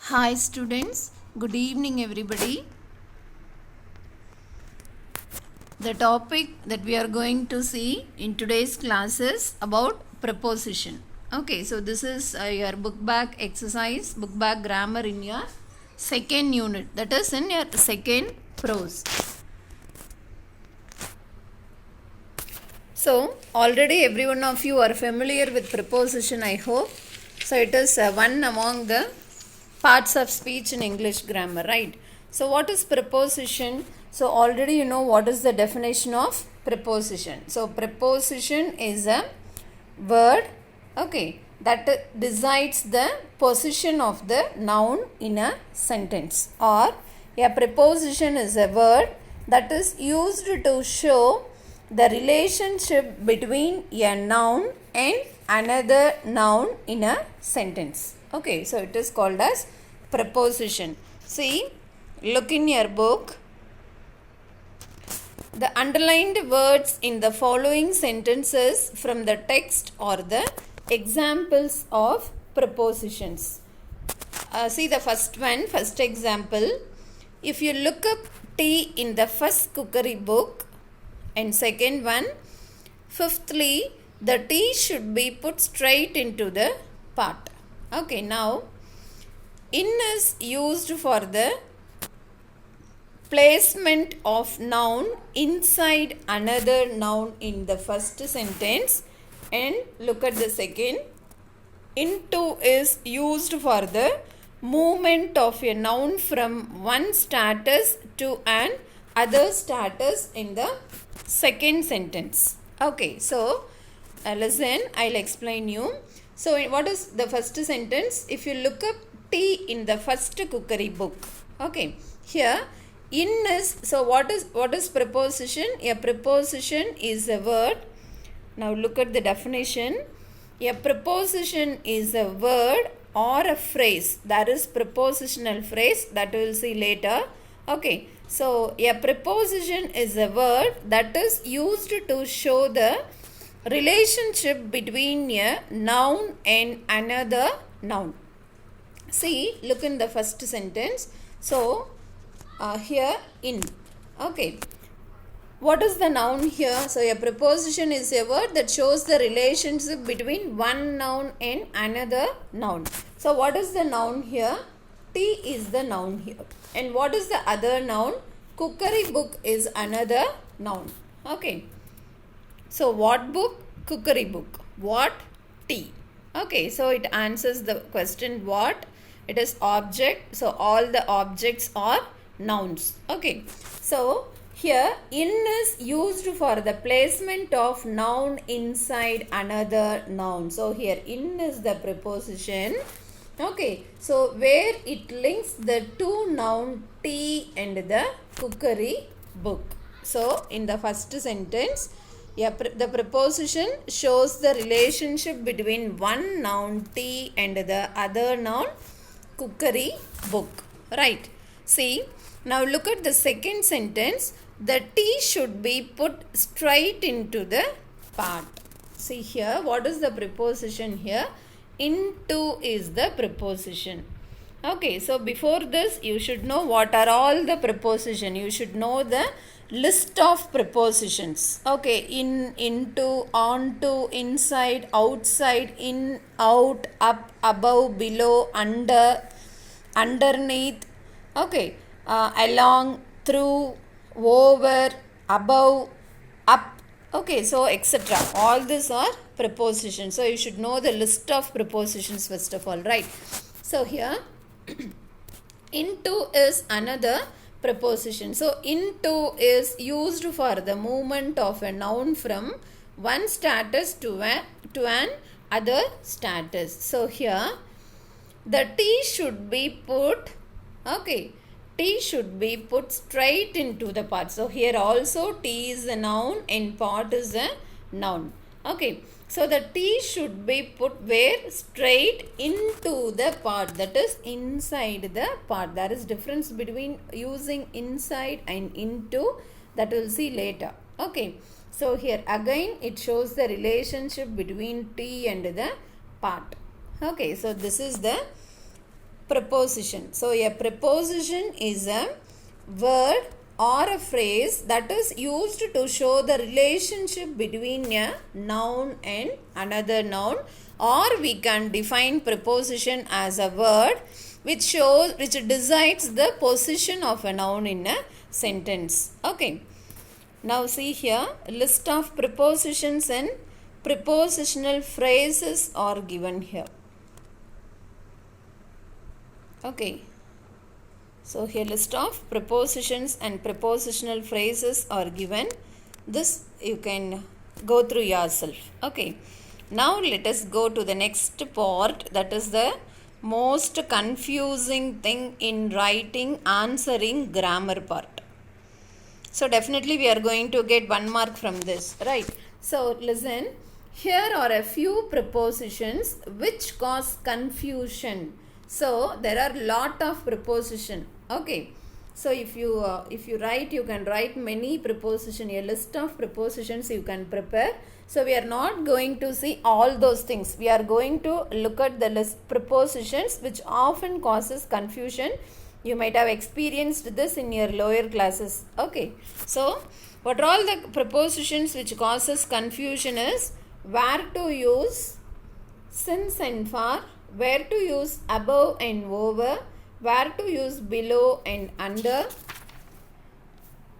Hi students, good evening everybody. The topic that we are going to see in today's class is about preposition. Okay, so this is your book back exercise, book back grammar in your second unit, that is in your second prose. So already every one of you are familiar with preposition, I hope. So it is one among the parts of speech in English grammar, right? So what is preposition? So already you know what is the definition of preposition. So preposition is a word, okay, that decides the position of the noun in a sentence, or a preposition is a word that is used to show the relationship between a noun and another noun in a sentence. Okay, so it is called as preposition. See, look in your book. The underlined words in the following sentences from the text are the examples of prepositions. See the first one, first example. If you look up tea in the first cookery book, and second one, fifthly, the tea should be put straight into the pot. Okay, now in is used for the placement of noun inside another noun in the first sentence, and look at the second. Into is used for the movement of a noun from one status to an other status in the second sentence. Okay, so listen, I'll explain you. So what is the first sentence? If you look up tea in the first cookery book, okay, here in is, so what is preposition? A preposition is a word. Now look at the definition. A preposition is a word or a phrase, that is prepositional phrase, that we will see later. Okay, so a preposition is a word that is used to show the relationship between a noun and another noun. See, look in the first sentence. So here in, okay, what is the noun here? So a preposition is a word that shows the relationship between one noun and another noun. So what is the noun here? Tea is the noun here. And what is the other noun? Cookery book is another noun. Okay. So what book? Cookery book. What? Tea. Okay. So it answers the question what? It is object. So all the objects are nouns. Okay. So here in is used for the placement of noun inside another noun. So here in is the preposition. Okay, so where it links the two noun tea and the cookery book. So in the first sentence, the preposition shows the relationship between one noun tea and the other noun cookery book. Right. See, now look at the second sentence. The tea should be put straight into the pot. See here, what is the preposition here? Into is the preposition. Okay, so before this you should know what are all the preposition. You should know the list of prepositions. Okay, in, into, onto, inside, outside, in, out, up, above, below, under, underneath, okay, along, through, over, above, up. Okay, so etc. All these are prepositions. So you should know the list of prepositions first of all, right? So here into is another preposition. So into is used for the movement of a noun from one status to an other status. So here the tea should be put, okay, tea should be put straight into the pot. So here also tea is a noun and pot is a noun. Okay. So the tea should be put where? Straight into the pot, that is inside the pot. There is difference between using inside and into, that we'll see later. Okay. So here again it shows the relationship between tea and the pot. Okay. So this is the preposition. So a preposition is a word or a phrase that is used to show the relationship between a noun and another noun, or we can define preposition as a word which decides the position of a noun in a sentence. Okay. Now see here, list of prepositions and prepositional phrases are given here. Okay. So here list of prepositions and prepositional phrases are given. This you can go through yourself. Okay. Now let us go to the next part, that is the most confusing thing in writing answering grammar part. So definitely we are going to get 1 mark from this, right? So listen, here are a few prepositions which cause confusion. So there are lot of preposition. Okay. So if you write, you can write many preposition, a list of prepositions you can prepare. So we are not going to see all those things. We are going to look at the list prepositions which often causes confusion. You might have experienced this in your lower classes. Okay. So what are all the prepositions which causes confusion is where to use since and for, where to use above and over, where to use below and under,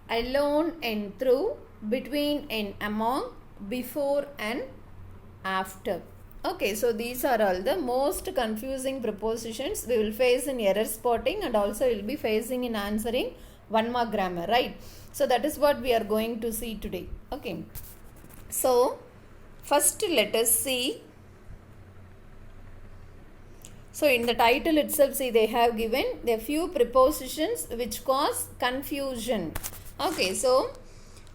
alone and through, between and among, before and after. Okay, so these are all the most confusing prepositions we will face in error spotting, and also we will be facing in answering 1 mark grammar, right? So that is what we are going to see today. Okay, so first let us see. So in the title itself, see, they have given a few prepositions which cause confusion. Okay, so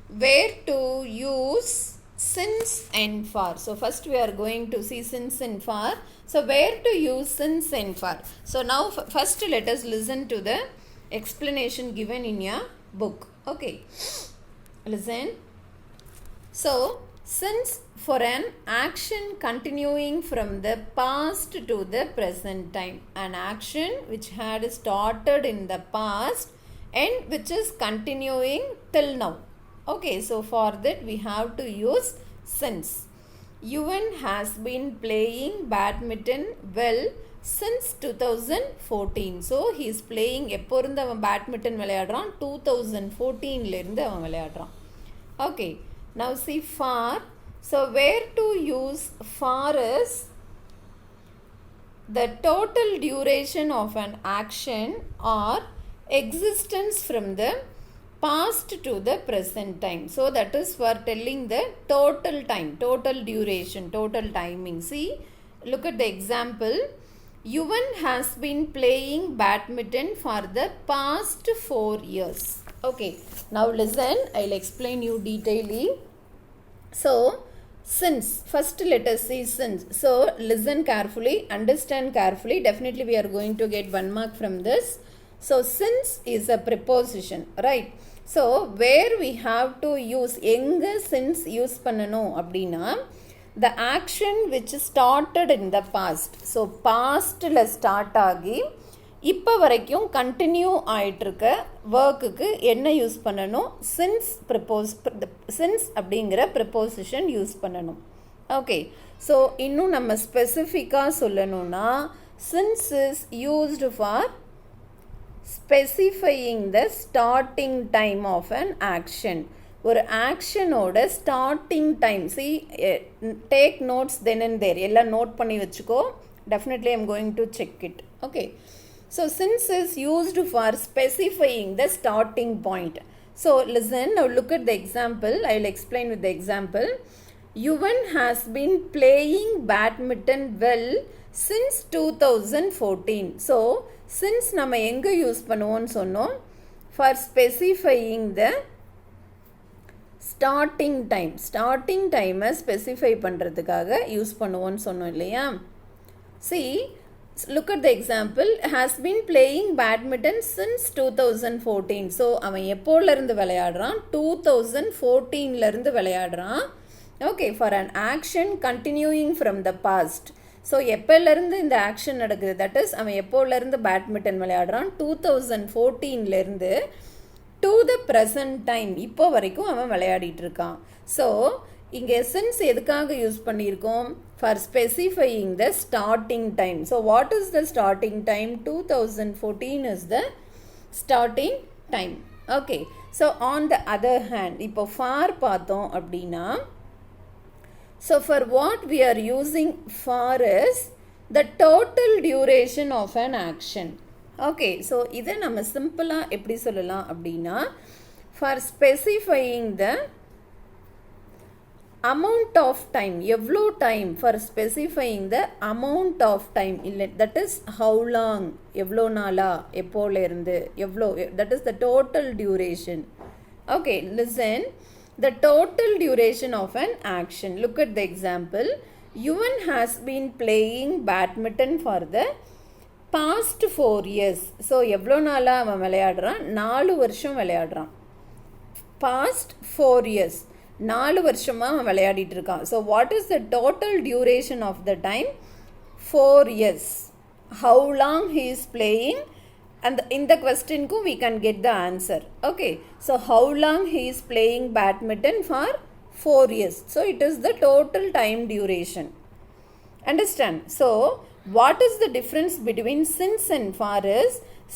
where to use since and for. So first we are going to see since and for. So where to use since and for. So now first let us listen to the explanation given in your book. Okay, listen. So since for an action continuing from the past to the present time, an action which had started in the past and which is continuing till now. Okay, so for that we have to use since. Yuvan has been playing badminton well since 2014. So he is playing, எப்போ இருந்து அவன் badminton விளையாடுறான், 2014 இருந்து அவன் விளையாடுறான். Okay, now see for. So where to use for is the total duration of an action or existence from the past to the present time. So that is for telling the total time, total duration, total timing. See, look at the example. Yuvan has been playing badminton for the past 4 years. Okay, now listen, I'll explain you detailedly. So since, first let us see since. So listen carefully, understand carefully. Definitely we are going to get 1 mark from this. So since is a preposition, right? So where we have to use, எங்க since use பண்ணணும் அப்படின்னா, the action which started in the past. So pastல start ஆகி இப்போ வரைக்கும் continue ஆயிட்டிருக்க ஒர்க்குக்கு என்ன use பண்ணணும், since அப்படிங்கிற ப்ரிப்போசிஷன் யூஸ் பண்ணணும். ஓகே, ஸோ இன்னும் நம்ம ஸ்பெசிஃபிக்காக சொல்லணும்னா since is used for specifying the starting time of an action. ஒரு ஆக்ஷனோட starting time. See, take notes then and there, எல்லாம் நோட் பண்ணி வச்சுக்கோ. Definitely I am going to check it. Okay, so since is used for specifying the starting point. So listen, now look at the example. I will explain with the example. Yuvan has been playing badminton well since 2014. So since நம்ம எங்க use பண்ணுவோம்னு சொன்னோம், for specifying the starting time. Starting time specify பண்றதுக்காக use பண்ணுவோம்னு சொன்னோம் இல்லையா? See, look at the example. Has been playing badminton since 2014. So அவன் எப்போல இருந்து விளையாடுறான், 2014ல இருந்து விளையாடுறான். Okay, for an action continuing from the past. So எப்போலேருந்து இந்த ஆக்ஷன் நடக்குது, தட் இஸ் அவன் எப்போலேருந்து பேட்மிண்டன் விளையாடுறான், 2014லேருந்து டு த ப்ரெசன்ட் டைம் இப்போ வரைக்கும் அவன் விளையாடிட்டு இருக்கான். ஸோ இங்கே சின்ஸ் எதுக்காக யூஸ் பண்ணியிருக்கோம், for specifying the starting time. So what is the starting time, 2014 is the starting time. Okay, so on the other hand இப்போ ஃபார் பார்த்தோம் அப்படின்னா, so for what we are using for is the total duration of an action. Okay, so இதை நம்ம சிம்பிளாக எப்படி சொல்லலாம் அப்படின்னா, for specifying the amount of time, எவ்வளோ time, for specifying the amount of time, இல்லை that is how long, எவ்வளோ நாளா, எப்போலேருந்து எவ்வளோ, that is the total duration. Okay, listen. The total duration of an action. Look at the example. Yuvan has been playing badminton for the past 4 years. So, எவ்வளோ நாளா அவன் விளையாடுறான், 4 வருஷம் விளையாடுறான். Past 4 years. 4 வருஷமா அவன் விளையாடிட்டு இருக்கான். So, what is the total duration of the time? 4 years. How long he is playing? And in the question we can get the answer. Okay, so how long he is playing badminton for 4 years. So it is the total time duration. Understand? So what is the difference between since and for is,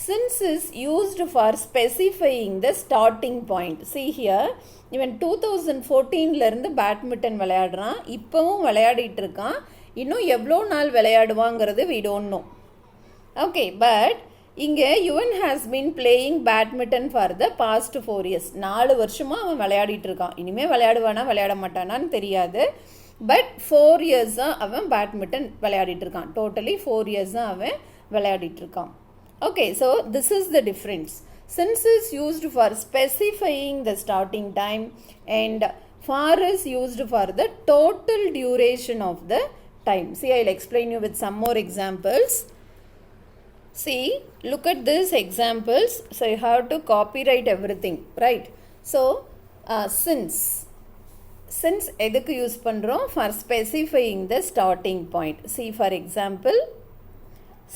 since is used for specifying the starting point. See here, even 2014ல இருந்து badminton விளையாடுறான், இப்போவும் விளையாடிட்டு இருக்கான். இன்னும் எவ்வளோ நாள் விளையாடுவாங்கிறது we don't know. Okay, but இங்கே Yuvan has been playing badminton for the past 4 years. 4 வருஷமாக அவன் விளையாடிட்டு இருக்கான். இனிமேல் விளையாடுவானா விளையாட மாட்டானான்னு தெரியாது. பட் 4 இயர்ஸாக அவன் பேட்மிண்டன் விளையாடிட்டு இருக்கான். டோட்டலி 4 இயர்ஸாக அவன் விளையாடிட்டு இருக்கான். Okay, so this is the difference. Since is used for specifying the starting time and for is used for the total duration of the time. See, I'll explain you with some more examples. See, look at these examples. So you have to copyright everything, right? So since எதுக்கு use பண்ணுறோம், for specifying the starting point. See, for example,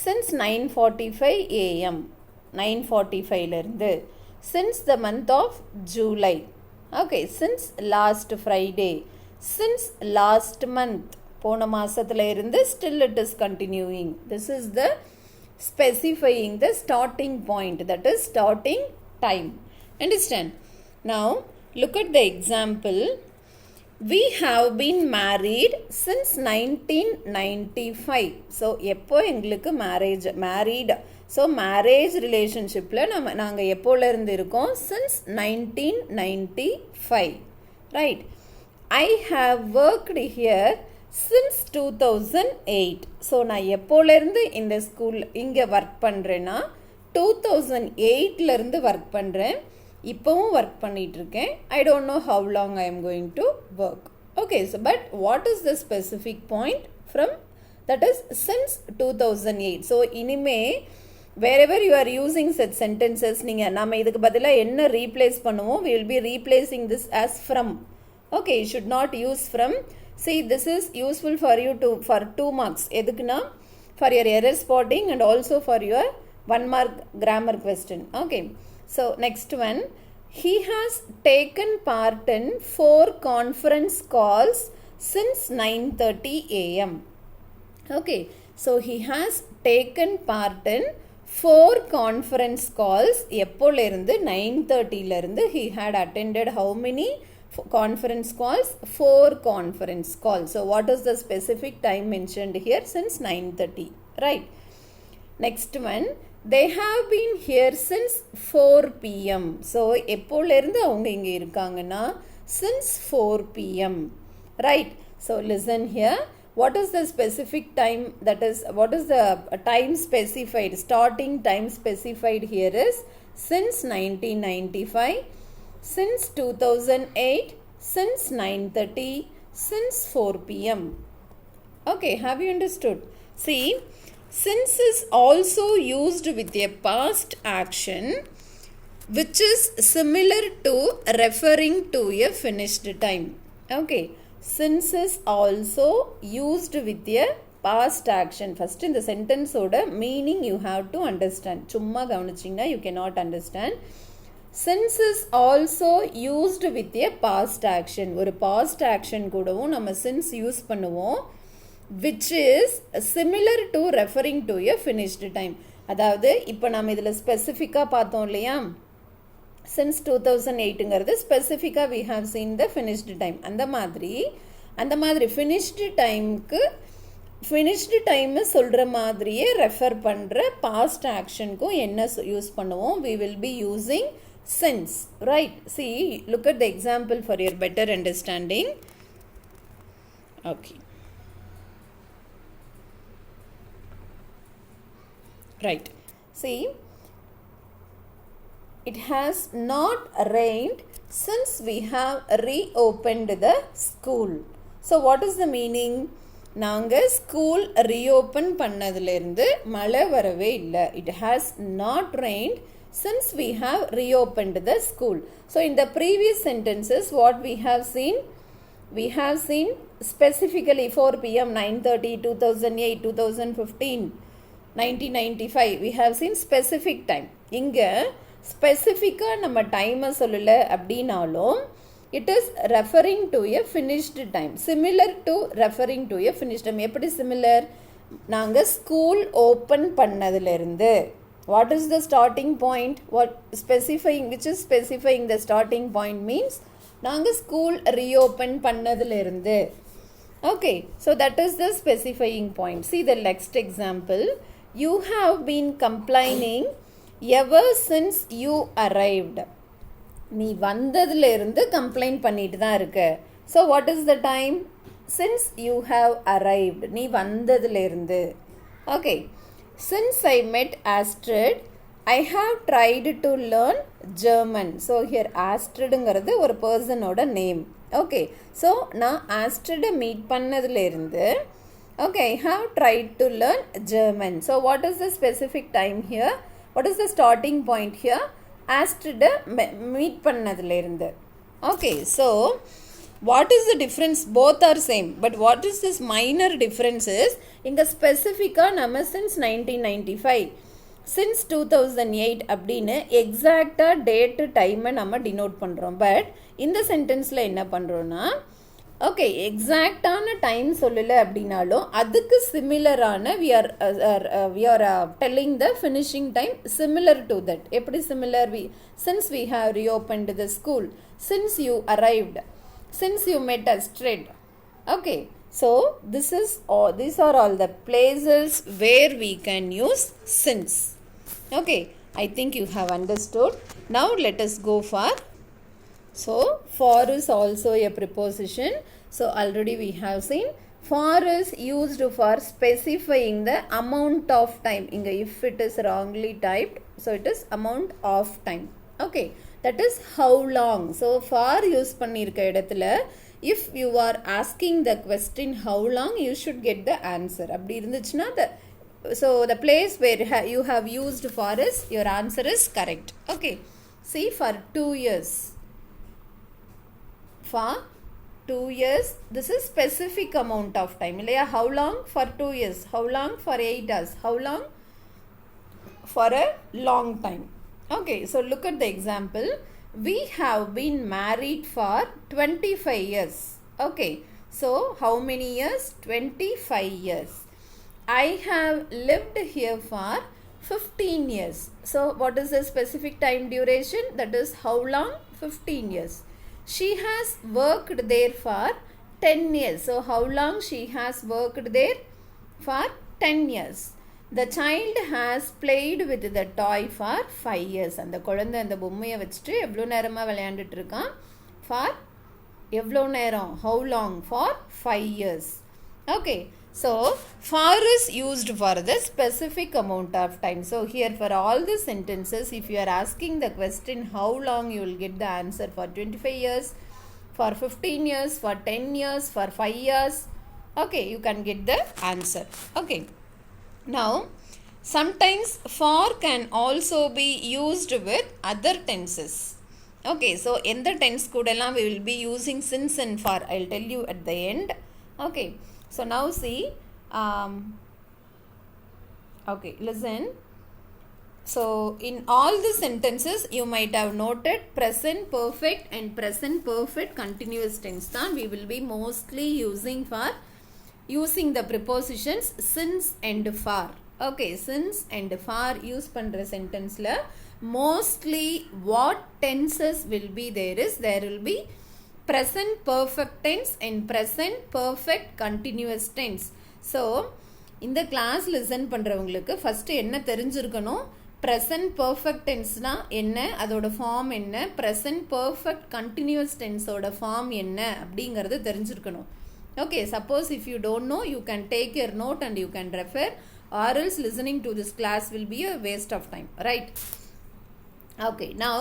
since 9:45 AM 9:45லேருந்து, since the month of July. Okay, since last Friday, since last month, போன மாசத்துல இருந்து, still it is continuing. This is the specifying the starting point, that is starting time. Understand? Now look at the example. We have been married since 1995. So எப்போ எங்களுக்கு married, so marriage relationshipல நாங்கள் எப்போல இருந்து இருக்கோம், since 1995, right? I have worked here since 2008. So நான் எப்போலேருந்து இந்த school இங்கே work பண்ணுறேன்னா 2008லேருந்து work பண்ணுறேன். இப்போவும் ஒர்க் பண்ணிகிட்ருக்கேன். I don't know how long I am going to work. Okay, so but what is the specific point from, that is since 2008. So இனிமே whenever you are using such sentences, நீங்கள் நம்ம இதுக்கு பதிலாக என்ன replace பண்ணுவோம், we will be replacing this as from. Okay, you should not use from. See, this is useful for you to for 2 marks. எதுக்குன்னா, for your error spotting and also for your 1 mark grammar question. Okay, so next one, he has taken part in 4 conference calls since 9:30 AM. Okay, so he has taken part in 4 conference calls. எப்போலேருந்து, 9:30லேருந்து he had attended how many conference calls? 4 conference calls. So what is the specific time mentioned here? Since 9:30, right? Next one, they have been here since 4 PM. So எப்போலேருந்து அவங்க இங்கே இருக்காங்கன்னா, since 4 PM, right? So listen here, what is the specific time, that is what is the time specified, starting time specified here is since 1995, since 2008, since 9:30, since 4 PM. Okay, have you understood? See, since is also used with a past action which is similar to referring to a finished time. Okay, since is also used with a past action. First in the sentence oda meaning you have to understand. Chumma gavanichina you cannot understand. Since is also used with a past action. ஒரு past action கூடவும் நம்ம since use பண்ணுவோம், which is similar to referring to a finished time. அதாவது இப்போ நம்ம இதில் ஸ்பெசிஃபிக்காக பார்த்தோம் இல்லையா, since 2008ங்கிறது ஸ்பெசிஃபிக்காக we have seen the finished time. அந்த மாதிரி finished timeக்கு finished time சொல்கிற மாதிரியே ரெஃபர் பண்ணுற past actionக்கும் என்ன யூஸ் பண்ணுவோம், we will be using since, right? See, look at the example for your better understanding. Okay, right. See, it has not rained since we have reopened the school. So what is the meaning? நாங்கள் school reopen பண்ணதுலேருந்து மழை வரவே இல்லை. It has not rained since we have reopened the school. So in the previous sentences what we have seen specifically 4 p.m., 9:30, 2008, 2015, 1995 we have seen specific time. இங்கே ஸ்பெசிஃபிக்காக நம்ம டைமை சொல்லலை அப்படின்னாலும் it is referring to a finished time, similar to referring to a finished time. எப்படி similar? நாங்கள் school open பண்ணதுலேருந்து, what is the starting point? Which is specifying the starting point means நாங்கள் ஸ்கூல் ரீஓப்பன் பண்ணதுலேருந்து. Okay, so that is the specifying point. See the next example. You have been complaining ever since you arrived. நீ வந்ததுலேருந்து complaint பண்ணிட்டு தான் இருக்க. So what is the time? Since you have arrived, நீ வந்ததுலேருந்து. Okay, since I met Astrid I have tried to learn German. So here ஆஸ்ட்ரிடுங்கிறது ஒரு பர்சனோட நேம். ஓகே, ஸோ நான் ஆஸ்ட்ரிடை மீட் பண்ணதுலேருந்து okay I have tried to learn German. So what is the specific time here? What is the starting point here? ஆஸ்ட்ரிடை meet பண்ணதுலேருந்து. Okay, so what is the difference? Both are same, but what is this minor differences? இங்கே ஸ்பெசிஃபிக்காக நம்ம since 1995 since 2008 அப்படின்னு எக்ஸாக்டாக date டைமை நம்ம denote பண்ணுறோம். பட் இந்த சென்டென்ஸில் என்ன பண்ணுறோன்னா ஓகே எக்ஸாக்டான டைம் சொல்லலை அப்படின்னாலும் அதுக்கு சிமிலரான we are telling the finishing time similar to that. எப்படி similar? Since we have reopened the school, since you arrived, since you met Astrid. Okay, so these are all the places where we can use since. Okay, I think you have understood. Now let us go for is also a preposition. So already we have seen for is used for specifying the amount of time. Inga if it is wrongly typed, so it is amount of time. Okay, that is how long. So for use பண்ணிருக்க இடத்துல if you are asking the question how long, you should get the answer. அப்படி இருந்துச்சுன்னா so the place where you have used for is, your answer is correct. Okay, see for 2 years. For 2 years, this is specific amount of time. How long? For 2 years. How long? For 8 hours. How long? For a long time. Okay, so look at the example. We have been married for 25 years. Okay, so how many years? 25 years. I have lived here for 15 years. So what is the specific time duration? That is how long? 15 years. She has worked there for 10 years. So how long she has worked there? For 10 years. The child has played with the toy for 5 years. அந்த குழந்தை அந்த பொம்மையை வச்சுட்டு எவ்வளோ நேரமாக விளையாண்டுட்டு இருக்கான்? For எவ்வளோ நேரம்? How long? For 5 years. Okay, so for is used for the specific amount of time. So here for all the sentences, if you are asking the question how long, you will get the answer for 25 years, for 15 years, for 10 years, for 5 years. Okay, you can get the answer. Okay, now sometimes for can also be used with other tenses. Okay, so in the tense kudalam we will be using since and for. I'll tell you at the end. Okay, so now see, Okay, listen. So in all the sentences you might have noted present perfect and present perfect continuous tense தான் we will be mostly using the prepositions since and for. Okay, since and for use பண்ற sentenceல mostly what tenses will be there will be present perfect tense and present perfect continuous tense. So இந்த class listen பண்றவங்களுக்கு first என்ன தெரிஞ்சிருக்கணும், present perfect tense னா என்ன, அதோட form என்ன, present perfect continuous tense ஓட form என்ன அப்படிங்கிறது தெரிஞ்சிருக்கணும். Okay, suppose if you don't know, you can take your note and you can refer, or else listening to this class will be a waste of time, right? Okay, now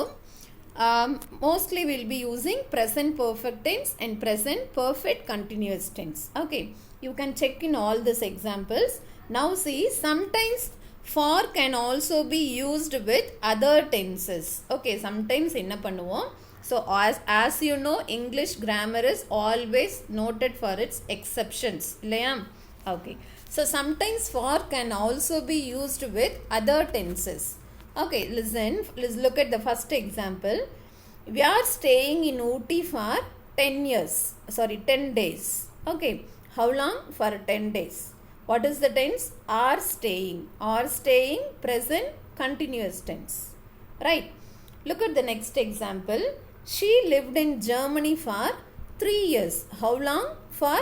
mostly we'll be using present perfect tense and present perfect continuous tense. Okay, you can check in all these examples. Now see, sometimes for can also be used with other tenses. Okay, sometimes enna pannuvom, so as you know, English grammar is always noted for its exceptions illaya. Okay, so sometimes for can also be used with other tenses. Okay, listen, let's look at the first example. We are staying in Ooty for 10 days. Okay, how long? For 10 days. What is the tense? Are staying. Are staying, present continuous tense, right? Look at the next example. She lived in Germany for 3 years. How long? For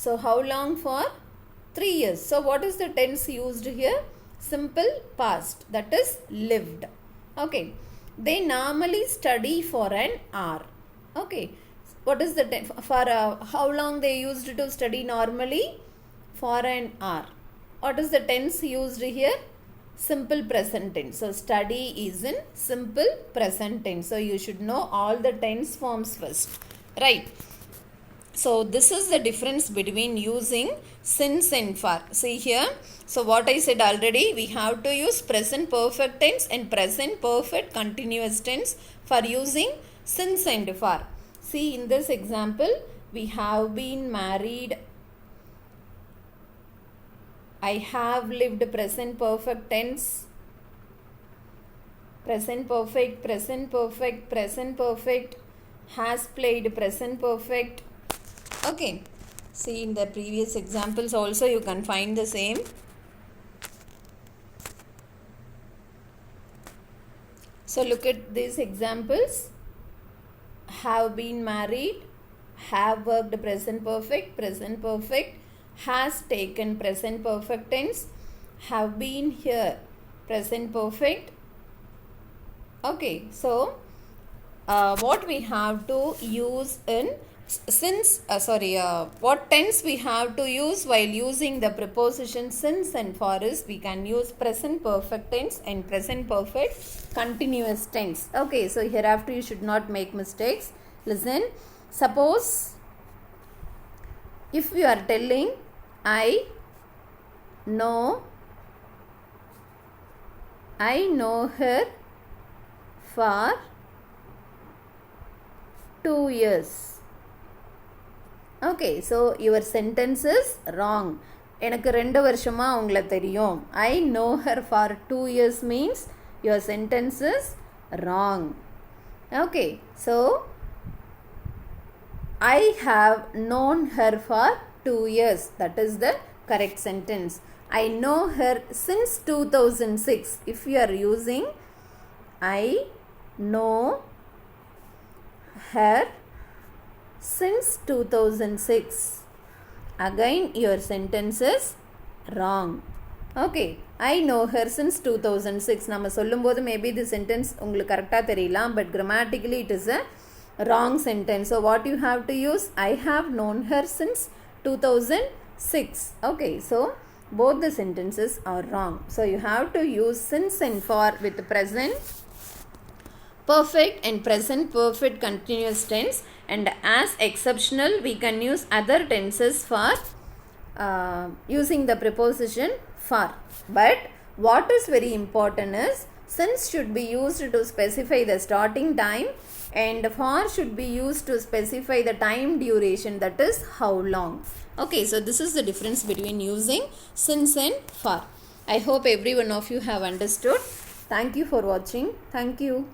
so how long? For 3 years. So what is the tense used here? Simple past, that is lived. Okay, they normally study for an hour. Okay, what is the tense for how long they used to study normally? For an hour. What is the tense used here? Simple present tense. So study is in simple present tense. So you should know all the tense forms first, right? So this is the difference between using since and for. See here, so what I said already, we have to use present perfect tense and present perfect continuous tense for using since and for. See in this example, we have been married, I have lived, present perfect tense, present perfect, present perfect, present perfect, has played, present perfect. Okay, see in the previous examples also you can find the same. So look at these examples. Have been married, have worked, present perfect, present perfect, has taken, present perfect tense, have been here, present perfect. Okay, so what we have to use in what tense we have to use while using the preposition since and for is, we can use present perfect tense and present perfect continuous tense. Okay, so hereafter you should not make mistakes. Listen, suppose if you are telling I know her for 2 years. Okay, so your sentence is wrong. எனக்கு 2 வருஷமா உங்களை தெரியும். I know her for 2 years means your sentence is wrong. Okay, so I have known her for 2 years. That is the correct sentence. I know her since 2006. If you are using I know her since 2006, again your sentence is wrong. Okay, I know her since 2006. நம்ம சொல்லும்போது maybe the sentence உங்களுக்கு கரெக்டாக தெரியலாம், but grammatically it is a wrong sentence. So what you have to use? I have known her since 2006. Okay, so both the sentences are wrong. So you have to use since and for with present perfect and present perfect continuous tense, and as exceptional we can use other tenses for using the preposition for. But what is very important is since should be used to specify the starting time and for should be used to specify the time duration, that is how long. Okay, so this is the difference between using since and for. I hope every one of you have understood. Thank you for watching. Thank you.